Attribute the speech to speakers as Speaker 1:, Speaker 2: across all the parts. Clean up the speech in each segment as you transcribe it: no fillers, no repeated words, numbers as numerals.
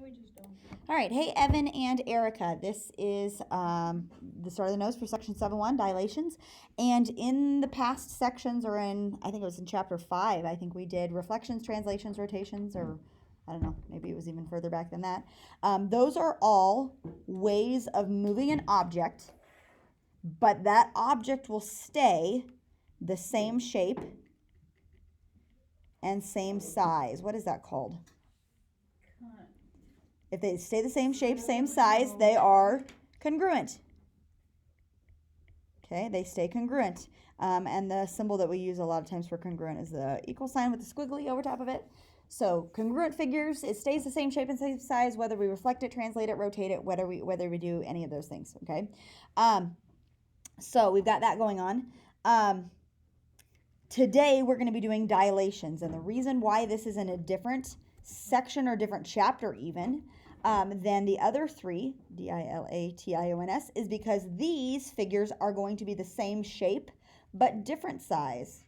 Speaker 1: we just don't.
Speaker 2: All right. Hey, Evan and Erica. This is the start of the notes for section 7.1, dilations. And in the past sections, or I think it was in chapter 5, I think we did reflections, translations, rotations, or I don't know, maybe it was even further back than that. Those are all ways of moving an object, but that object will stay the same shape and same size. What is that called? If they stay the same shape, same size, they are congruent. Okay, they stay congruent. And the symbol that we use a lot of times for congruent is the equal sign with the squiggly over top of it. So congruent figures, it stays the same shape and same size, whether we reflect it, translate it, rotate it, whether we do any of those things, okay? So we've got that going on. Today we're going to be doing dilations, and the reason why this is in a different section or different chapter even than the other three, dilations, is because these figures are going to be the same shape but different size.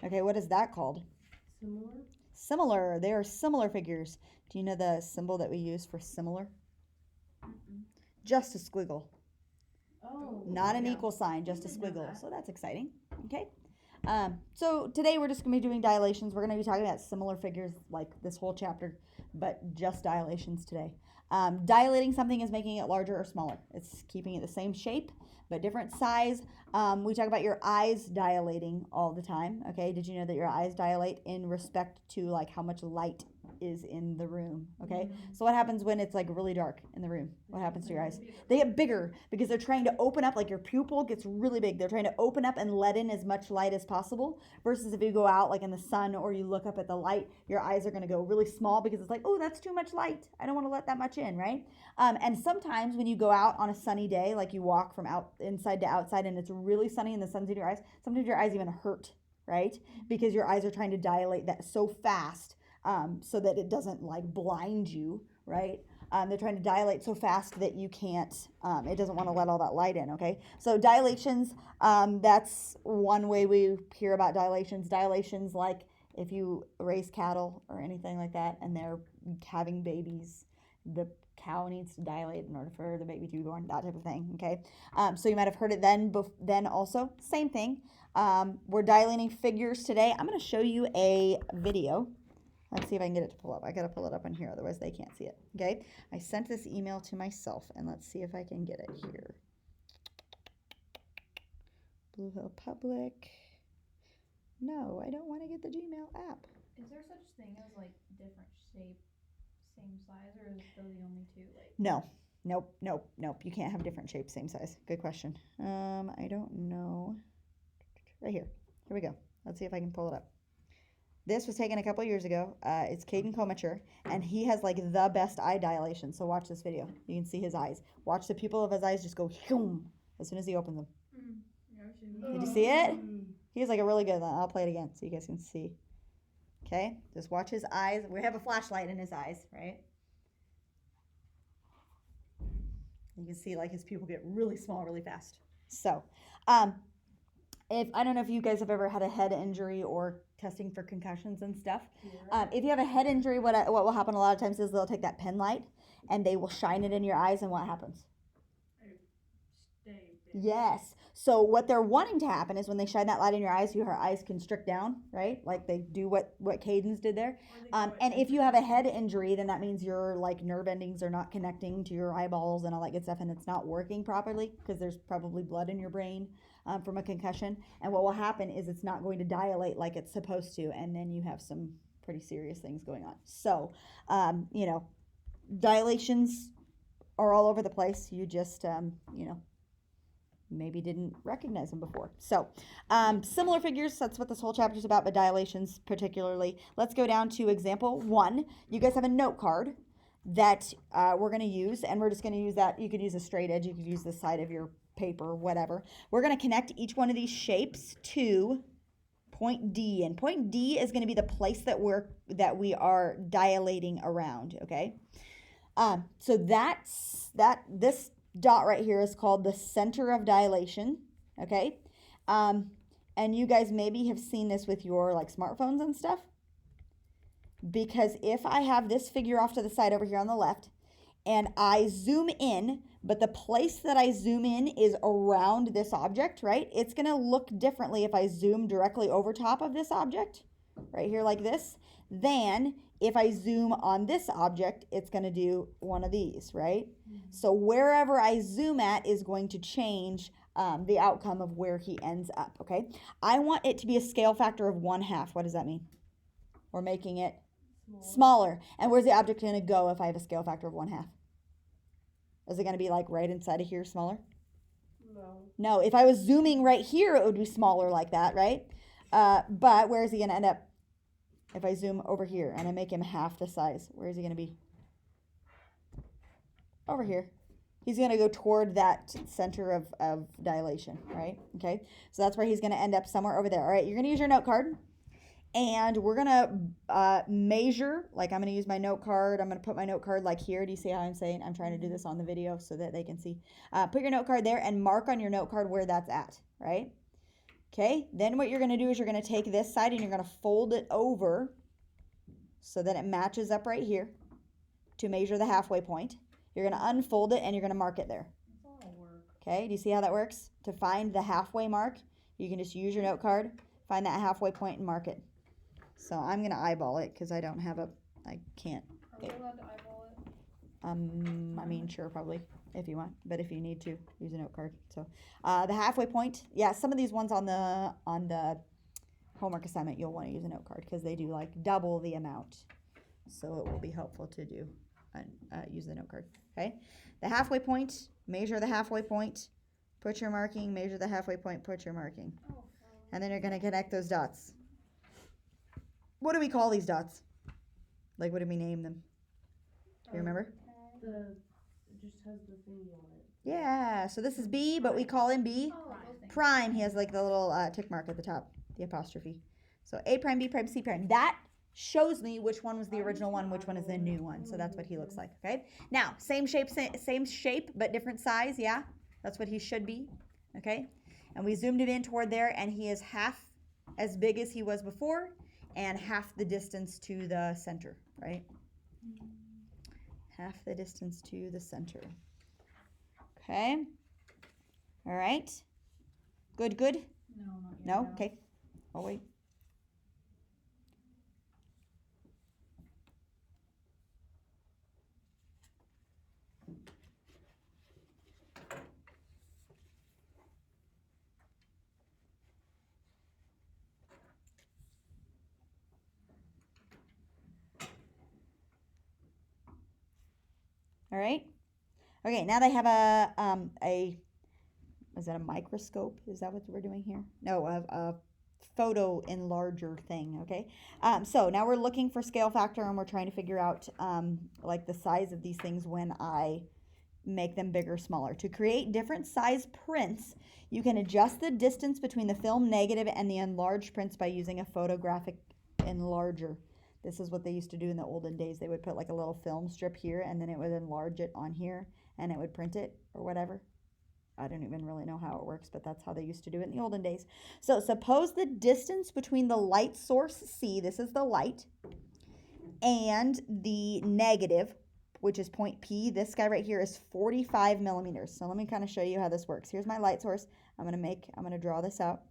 Speaker 2: Okay, what is that called?
Speaker 1: Similar?
Speaker 2: Similar. They are similar figures. Do you know the symbol that we use for similar? Just a squiggle.
Speaker 1: Oh.
Speaker 2: Not an equal sign, just a squiggle. So that's exciting. Okay. So today we're just going to be doing dilations. We're going to be talking about similar figures like this whole chapter, but just dilations today. Dilating something is making it larger or smaller. It's keeping it the same shape, but different size. We talk about your eyes dilating all the time. Okay. Did you know that your eyes dilate in respect to like how much light is in the room? Okay. So what happens when it's like really dark in the room? What happens to your eyes? They get bigger because they're trying to open up, like your pupil gets really big. They're trying to open up and let in as much light as possible, versus if you go out like in the sun or you look up at the light, your eyes are going to go really small because it's like, oh, that's too much light. I don't want to let that much in, right? And sometimes when you go out on a sunny day, like you walk from inside to outside and it's really sunny and the sun's in your eyes, sometimes your eyes even hurt, right? Because your eyes are trying to dilate that so fast so that it doesn't like blind you, right? They're trying to dilate so fast that you can't, it doesn't want to let all that light in, okay? So dilations, that's one way we hear about dilations. Dilations like if you raise cattle or anything like that and they're having babies, the cow needs to dilate in order for the baby to be born, that type of thing, okay? So you might have heard it then also. Same thing. We're dilating figures today. I'm going to show you a video. Let's see if I can get it to pull up. I got to pull it up on here, otherwise they can't see it, okay? I sent this email to myself, and let's see if I can get it here. Blue Hill Public. No, I don't want to get the Gmail app.
Speaker 1: Is there such thing as like different shape, same size, or is those the only two? Like
Speaker 2: no, nope. You can't have different shapes, same size. Good question. I don't know. Right here. Here we go. Let's see if I can pull it up. This was taken a couple years ago. It's Caden Comature, and he has like the best eye dilation. So watch this video. You can see his eyes. Watch the pupil of his eyes just go shoom as soon as he opens them. Did you see it? He has like a really good one. I'll play it again so you guys can see. Okay, just watch his eyes. We have a flashlight in his eyes, right? You can see like his pupil get really small really fast. So, if I don't know if you guys have ever had a head injury or testing for concussions and stuff. If you have a head injury, what will happen a lot of times is they'll take that pen light and they will shine it in your eyes, and what happens? Yes. So what they're wanting to happen is when they shine that light in your eyes, your eyes constrict down, right? Like they do what Caden's did there. And if you have a head injury, then that means your like nerve endings are not connecting to your eyeballs and all that good stuff, and it's not working properly because there's probably blood in your brain from a concussion. And what will happen is it's not going to dilate like it's supposed to, and then you have some pretty serious things going on. So, dilations are all over the place. You just, maybe didn't recognize them before. So similar figures, that's what this whole chapter is about, but dilations particularly. Let's go down to example 1. You guys have a note card that we're going to use, and we're just going to use that. You could use a straight edge, you could use the side of your paper, whatever. We're going to connect each one of these shapes to point D, and point D is going to be the place that we are dilating around, okay? So this dot right here is called the center of dilation, okay? And you guys maybe have seen this with your like smartphones and stuff. because if I have this figure off to the side over here on the left, and I zoom in, but the place that I zoom in is around this object, right? It's gonna look differently if I zoom directly over top of this object, right here like this, than if I zoom on this object, it's gonna do one of these, right? So wherever I zoom at is going to change the outcome of where he ends up, okay? I want it to be a scale factor of 1/2. What does that mean? We're making it smaller. And where's the object going to go if I have a scale factor of 1/2? Is it going to be like right inside of here smaller? No. If I was zooming right here, it would be smaller like that, right? But where is he going to end up? If I zoom over here and I make him half the size, where is he going to be? Over here. He's going to go toward that center of dilation, right? Okay, so that's where he's going to end up, somewhere over there. All right, you're going to use your note card. And we're going to measure, like I'm going to use my note card. I'm going to put my note card like here. Do you see how I'm saying? I'm trying to do this on the video so that they can see. Put your note card there and mark on your note card where that's at, right? Okay, then what you're going to do is you're going to take this side and you're going to fold it over so that it matches up right here to measure the halfway point. You're going to unfold it and you're going to mark it there. Okay, do you see how that works? To find the halfway mark, you can just use your note card, find that halfway point and mark it. So I'm going to eyeball it because I don't have I can't.
Speaker 1: Are we allowed to eyeball it?
Speaker 2: I mean, sure, probably, if you want. But if you need to, use a note card. So the halfway point, yeah, some of these ones on the homework assignment, you'll want to use a note card because they do like double the amount. So it will be helpful to do use the note card, okay? The halfway point, measure the halfway point, put your marking, measure the halfway point, put your marking. And then you're going to connect those dots. What do we call these dots? Like, what do we name them? Do you remember?
Speaker 3: It just has the thingy on it.
Speaker 2: Yeah, so this is B, but we call him B prime. He has like the little tick mark at the top, the apostrophe. So A prime, B prime, C prime. That shows me which one was the original one, which one is the new one. So that's what he looks like, okay? Now, same shape, but different size, yeah? That's what he should be, okay? And we zoomed it in toward there, and he is half as big as he was before and half the distance to the center, right? Half the distance to the center. Okay. All right. Good.
Speaker 1: No, not yet.
Speaker 2: No? Okay. I'll wait. All right. Okay, now they have is that a microscope? Is that what we're doing here? No, a photo enlarger thing, okay? So now we're looking for scale factor and we're trying to figure out like the size of these things when I make them bigger, smaller. To create different size prints, you can adjust the distance between the film negative and the enlarged prints by using a photographic enlarger. This is what they used to do in the olden days. They would put like a little film strip here and then it would enlarge it on here and it would print it or whatever. I don't even really know how it works, but that's how they used to do it in the olden days. So suppose the distance between the light source C, this is the light, and the negative, which is point P, this guy right here is 45 millimeters. So let me kind of show you how this works. Here's my light source. I'm going to draw this out.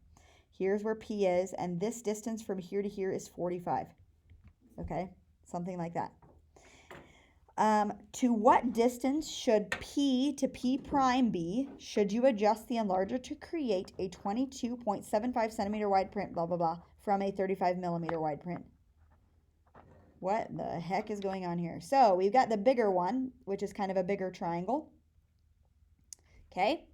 Speaker 2: Here's where P is, and this distance from here to here is 45. Okay, something like that. To what distance should P to P prime be? Should you adjust the enlarger to create a 22.75 centimeter wide print, blah, blah, blah, from a 35 millimeter wide print? What the heck is going on here? So we've got the bigger one, which is kind of a bigger triangle. Okay,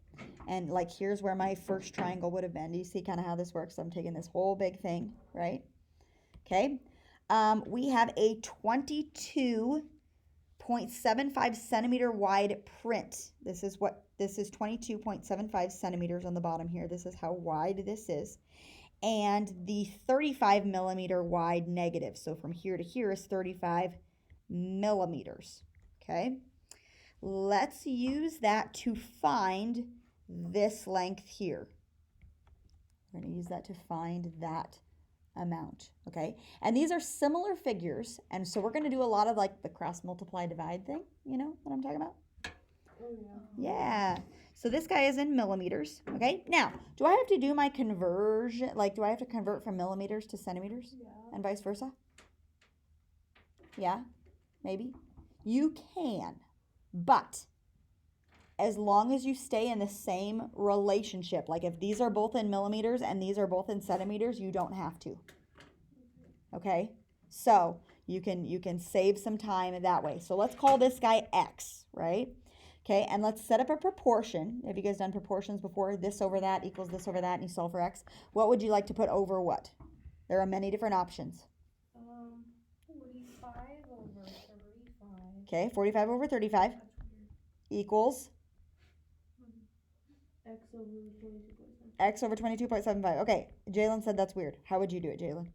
Speaker 2: and like here's where my first triangle would have been. Do you see kind of how this works? I'm taking this whole big thing, right? Okay. We have a 22.75 centimeter wide print. This is 22.75 centimeters on the bottom here. This is how wide this is. And the 35 millimeter wide negative. So from here to here is 35 millimeters. Okay. Let's use that to find this length here. We're going to use that to find that amount, okay? And these are similar figures, and so we're going to do a lot of like the cross multiply divide thing, you know what I'm talking about?
Speaker 3: Oh, yeah.
Speaker 2: Yeah. So this guy is in millimeters, okay? Now, do I have to do my conversion, like do I have to convert from millimeters to centimeters
Speaker 3: Yeah.
Speaker 2: and vice versa? Yeah, maybe. You can, but as long as you stay in the same relationship, like if these are both in millimeters and these are both in centimeters, you don't have to. Okay? So you can save some time that way. So let's call this guy X, right? Okay, and let's set up a proportion. Have you guys done proportions before? This over that equals this over that, and you solve for X. What would you like to put over what? There are many different options.
Speaker 1: 45 over 35.
Speaker 2: Okay, 45 over 35
Speaker 3: That's weird.
Speaker 2: equals
Speaker 3: X over 22.7.
Speaker 2: X over 22.75. Okay, Jalen said that's weird. How would you do it, Jalen?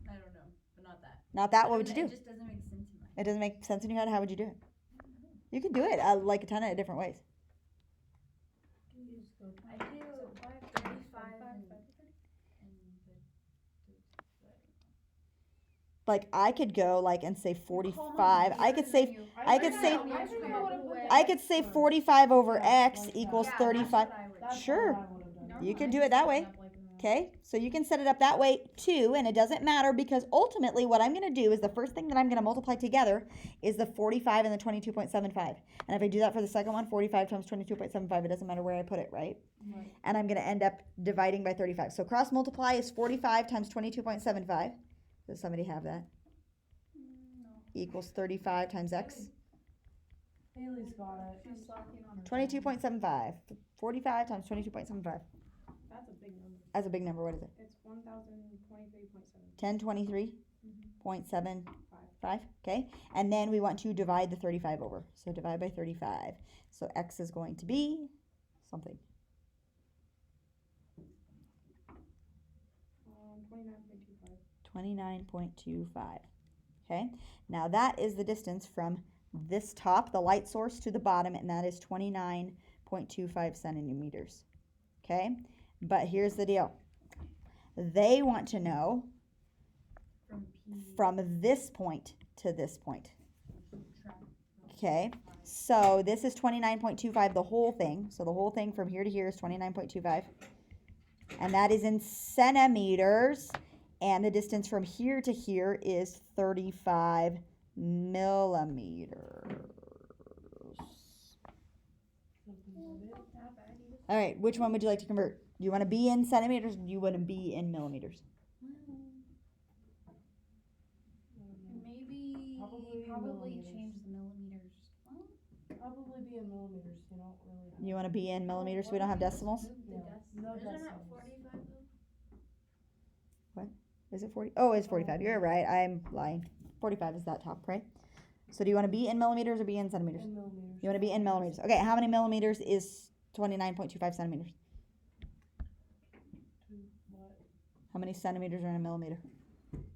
Speaker 4: I don't know, but not that.
Speaker 2: Not that, what would you do?
Speaker 4: It just doesn't make sense in my head.
Speaker 2: It doesn't make sense in your head. How would you do it? You can do it like a ton of different ways.
Speaker 3: You just go.
Speaker 4: I do 35 and
Speaker 2: Like I could go like and say 45. I could say I could say 45 over X
Speaker 3: like
Speaker 2: equals
Speaker 3: that.
Speaker 2: 35.
Speaker 3: That's
Speaker 2: Sure.
Speaker 3: what I would have done.
Speaker 2: You could do it that way. Okay, so you can set it up that way too, and it doesn't matter because ultimately what I'm going to do is the first thing that I'm going to multiply together is the 45 and the 22.75. And if I do that for the second one, 45 times 22.75, it doesn't matter where I put it, right?
Speaker 3: Right.
Speaker 2: And I'm going to end up dividing by 35. So cross multiply is 45 times 22.75. Does somebody have that?
Speaker 1: No.
Speaker 2: Equals 35 times X.
Speaker 3: Haley's got it.
Speaker 1: She's slacking on her
Speaker 2: 22.75. 45 times 22.75.
Speaker 3: That's a big number.
Speaker 2: That's a big number. What is it?
Speaker 3: It's 1,023.7.
Speaker 2: 1023.75. Okay. And then we want to divide the 35 over. So divide by 35. So X is going to be something.
Speaker 3: 29.25.
Speaker 2: 29.25. Okay. Now that is the distance from this top, the light source, to the bottom, and that is 29.25 centimeters. Okay. But here's the deal. They want to know from this point to this point. Okay. So this is 29.25, the whole thing. So the whole thing from here to here is 29.25. And that is in centimeters. And the distance from here to here is 35 millimeters. All right, which one would you like to convert? Do you want to be in centimeters or do you want to be in millimeters?
Speaker 1: Maybe
Speaker 3: Probably
Speaker 1: probably
Speaker 3: millimeters.
Speaker 1: change the millimeters. Well,
Speaker 3: Probably be in millimeters. You don't really have.
Speaker 2: You want to be in millimeters so we don't have decimals?
Speaker 3: Yeah. No
Speaker 4: Isn't it
Speaker 3: decimals.
Speaker 4: 45 though?
Speaker 2: Is it 40? Oh, it's 45. You're right. I'm lying. 45 is that top, right? So do you want to be in millimeters or be in centimeters?
Speaker 3: In millimeters.
Speaker 2: You want to be in millimeters. Okay, how many millimeters is 29.25 centimeters?
Speaker 3: What?
Speaker 2: How many centimeters are in a millimeter?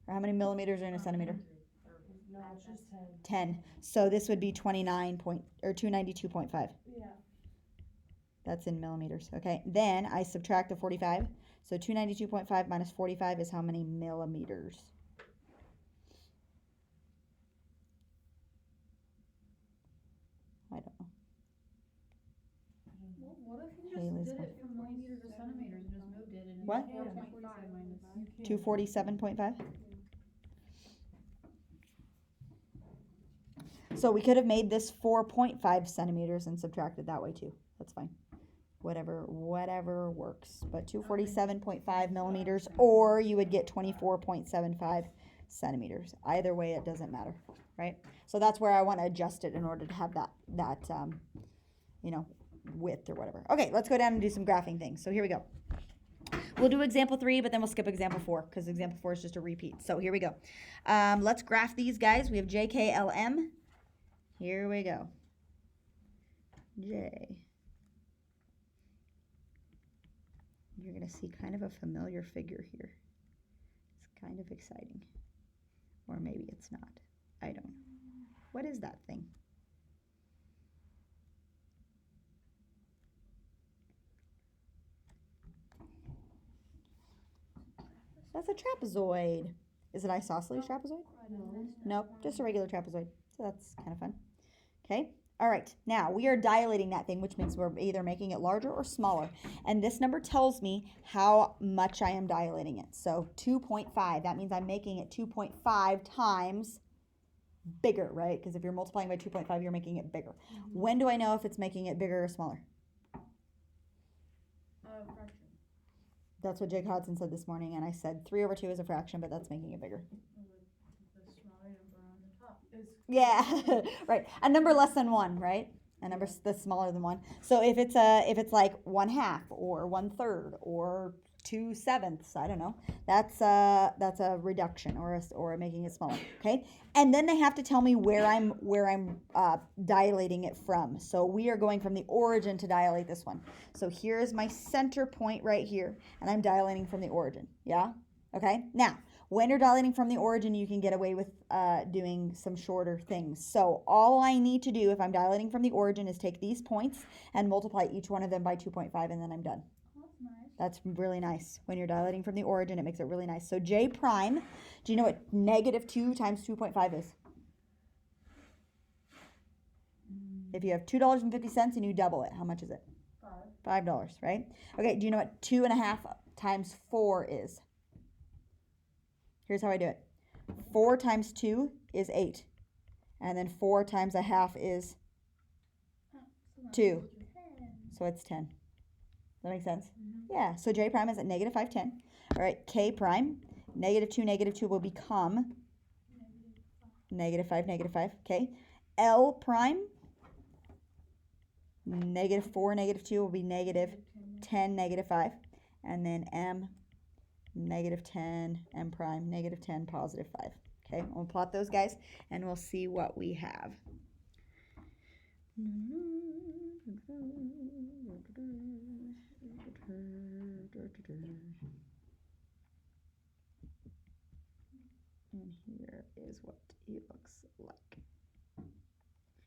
Speaker 2: Or how many millimeters are in a centimeter?
Speaker 3: No, it's just 10.
Speaker 2: 10. So this would be 292.5.
Speaker 3: Yeah.
Speaker 2: That's in millimeters. Okay. Then I subtract the 45. So 292.5 minus 45 is how many millimeters? I don't know.
Speaker 1: well, what if you
Speaker 2: Haley's
Speaker 1: just did
Speaker 2: one.
Speaker 1: it from millimeter to centimeters and just moved it and
Speaker 2: What?
Speaker 1: it's 4.5 minus.
Speaker 3: You can.
Speaker 2: 247.5? So we could have made this 4.5 centimeters and subtracted that way too. That's fine. Whatever works. But 247.5 millimeters, or you would get 24.75 centimeters. Either way, it doesn't matter, right? So that's where I want to adjust it in order to have that width or whatever. Okay, let's go down and do some graphing things. So here we go. We'll do example 3, but then we'll skip example 4 because example 4 is just a repeat. So here we go. Let's graph these guys. We have JKLM. Here we go. J. You're going to see kind of a familiar figure here. It's kind of exciting. Or maybe it's not. I don't know. What is that thing? That's a trapezoid. Is it isosceles trapezoid? Nope, just a regular trapezoid. So that's kind of fun. Okay. All right. Now we are dilating that thing, which means we're either making it larger or smaller. And this number tells me how much I am dilating it. So 2.5, that means I'm making it 2.5 times bigger, right? Because if you're multiplying by 2.5, you're making it bigger. When do I know if it's making it bigger or smaller?
Speaker 4: Fraction.
Speaker 2: That's what Jake Hodson said this morning, and I said 3/2 is a fraction, but that's making it bigger.
Speaker 4: The smaller number on the top.
Speaker 2: Yeah, right. A number less than 1, right? A number that's smaller than 1. So if it's like 1/2 or 1/3 or 2/7, I don't know. That's a reduction or making it smaller. Okay, and then they have to tell me where I'm dilating it from. So we are going from the origin to dilate this one. So here is my center point right here, and I'm dilating from the origin. Yeah. Okay. Now, when you're dilating from the origin, you can get away with doing some shorter things. So all I need to do if I'm dilating from the origin is take these points and multiply each one of them by 2.5, and then I'm done.
Speaker 1: That's nice.
Speaker 2: That's really nice. When you're dilating from the origin, it makes it really nice. So J prime, do you know what -2 times 2.5 is? If you have $2.50 and you double it, how much is it? $5, right? Okay, do you know what 2.5 times 4 is? Here's how I do it. 4 times 2 is 8. And then 4 times 1/2 is 2. So it's 10. Does that make sense? Yeah, so J prime is at -510. All right, K prime, -2 will become -5, okay? L prime, -4, -2 will be -10, -5. And then M, -10, M prime, -10, +5. Okay, we'll plot those guys and we'll see what we have. And here is what he looks like.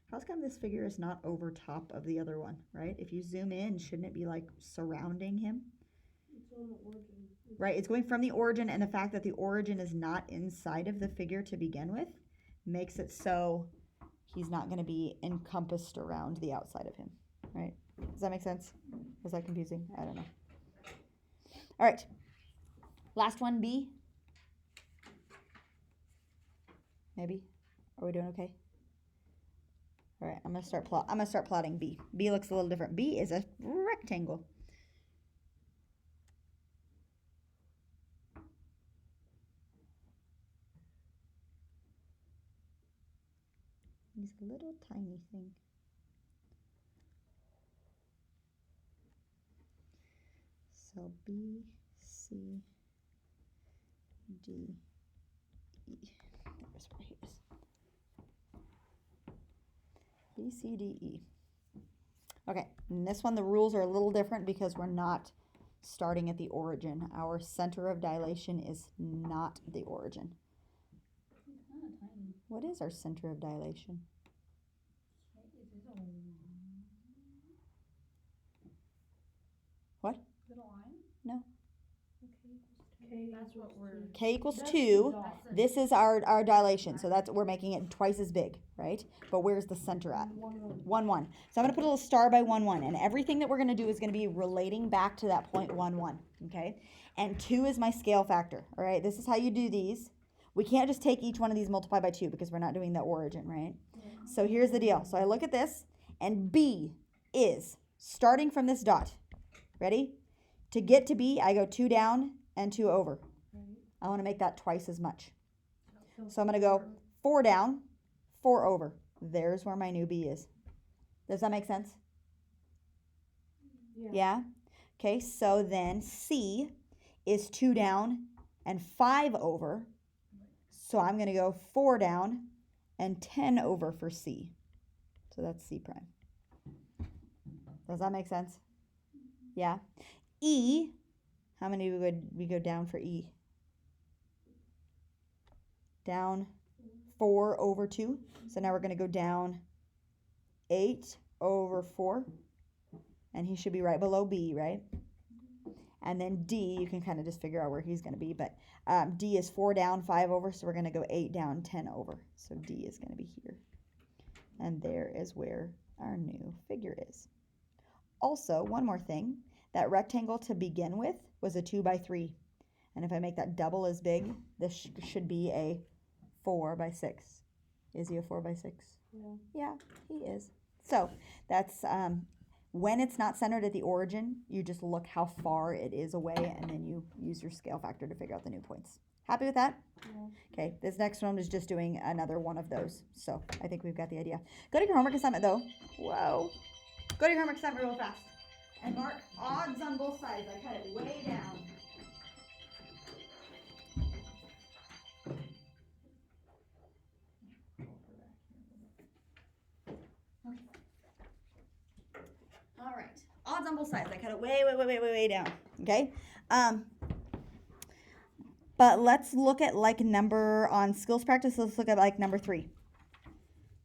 Speaker 2: How's come this figure is not over top of the other one, right? If you zoom in, shouldn't it be like surrounding him?
Speaker 3: It's on the origin.
Speaker 2: Right, it's going from the origin, and the fact that the origin is not inside of the figure to begin with makes it so he's not going to be encompassed around the outside of him, right? Does that make sense? Was that confusing? I don't know. All right, last one, B. Maybe. Are we doing okay? All right, I'm gonna start plotting B. B looks a little different. B is a rectangle. He's a little tiny thing. So B, C, D, E. There's where he is. B, C, D, E. Okay, and this one the rules are a little different because we're not starting at the origin. Our center of dilation is not the origin.
Speaker 1: It's kind of tiny.
Speaker 2: What is our center of dilation? What?
Speaker 1: Little line?
Speaker 2: No.
Speaker 4: That's what we're.
Speaker 2: K equals
Speaker 3: That's
Speaker 2: 2.
Speaker 3: the dot.
Speaker 2: This is our dilation, so we're making it twice as big, right? But where's the center at? 1, 1. So I'm going to put a little star by 1, 1, and everything that we're going to do is going to be relating back to that point 1, 1, okay? And 2 is my scale factor, all right? This is how you do these. We can't just take each one of these multiply by 2 because we're not doing the origin, right? So here's the deal. So I look at this, and B is starting from this dot. Ready? To get to B, I go 2 down and 2 over. I want to make that twice as much. So I'm going to go 4 down, 4 over. There's where my new B is. Does that make sense? Yeah? Okay, so then C is 2 down and 5 over. So I'm going to go 4 down and 10 over for C. So that's C prime. Does that make sense? Yeah? E, how many would we go down for E? Down 4 over 2. So now we're going to go down 8 over 4. And he should be right below B, right? And then D, you can kind of just figure out where he's going to be. But D is 4 down, 5 over. So we're going to go 8 down, 10 over. So D is going to be here. And there is where our new figure is. Also, one more thing. That rectangle to begin with was a 2 by 3. And if I make that double as big, this should be a 4 by 6. Is he a 4 by 6?
Speaker 3: Yeah.
Speaker 2: Yeah, he is. So that's when it's not centered at the origin, you just look how far it is away, and then you use your scale factor to figure out the new points. Happy with that?
Speaker 3: Yeah.
Speaker 2: Okay, this next one is just doing another one of those. So I think we've got the idea. Go to your homework assignment, though. Whoa. Go to your homework assignment real fast. And mark odds on both sides. I cut it way down. All right, odds on both sides. I cut it way down. Okay. But let's look at like number on skills practice. Let's look at like number 3.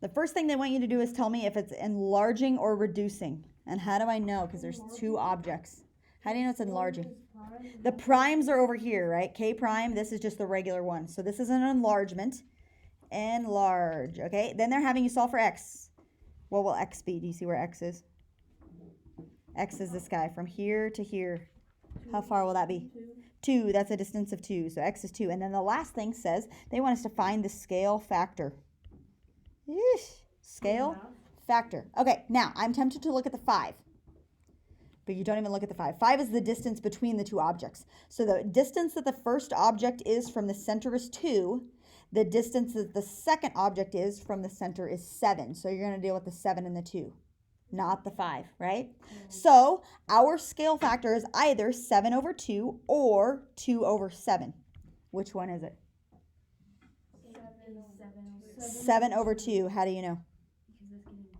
Speaker 2: The first thing they want you to do is tell me if it's enlarging or reducing. And how do I know? Because there's 2 objects. How do you know it's enlarging? The primes are over here, right? K prime. This is just the regular one. So this is an enlargement. Enlarge. Okay. Then they're having you solve for x. What will x be? Do you see where x is? X is this guy from here to here. How far will that be? 2. That's a distance of 2. So x is 2. And then the last thing says they want us to find the scale factor. Eesh. Scale factor. Okay, now I'm tempted to look at the 5. But you don't even look at the 5. 5 is the distance between the 2 objects. So the distance that the first object is from the center is 2. The distance that the second object is from the center is 7. So you're going to deal with the 7 and the 2. Not the 5, right? So our scale factor is either 7 over 2 or 2 over 7. Which one is it? 7 over 2. How do you know?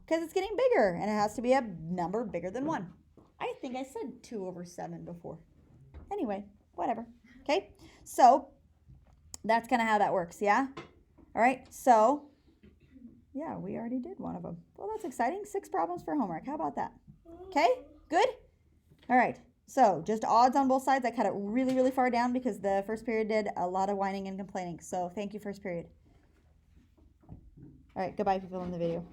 Speaker 2: Because it's getting bigger, and it has to be a number bigger than 1. I think I said 2 over 7 before. Anyway, whatever. Okay, so that's kind of how that works, yeah? All right, so yeah, we already did one of them. Well, that's exciting. 6 problems for homework. How about that? Okay, good? All right, so just odds on both sides. I cut it really far down because the first period did a lot of whining and complaining. So thank you, first period. All right, goodbye, people in the video.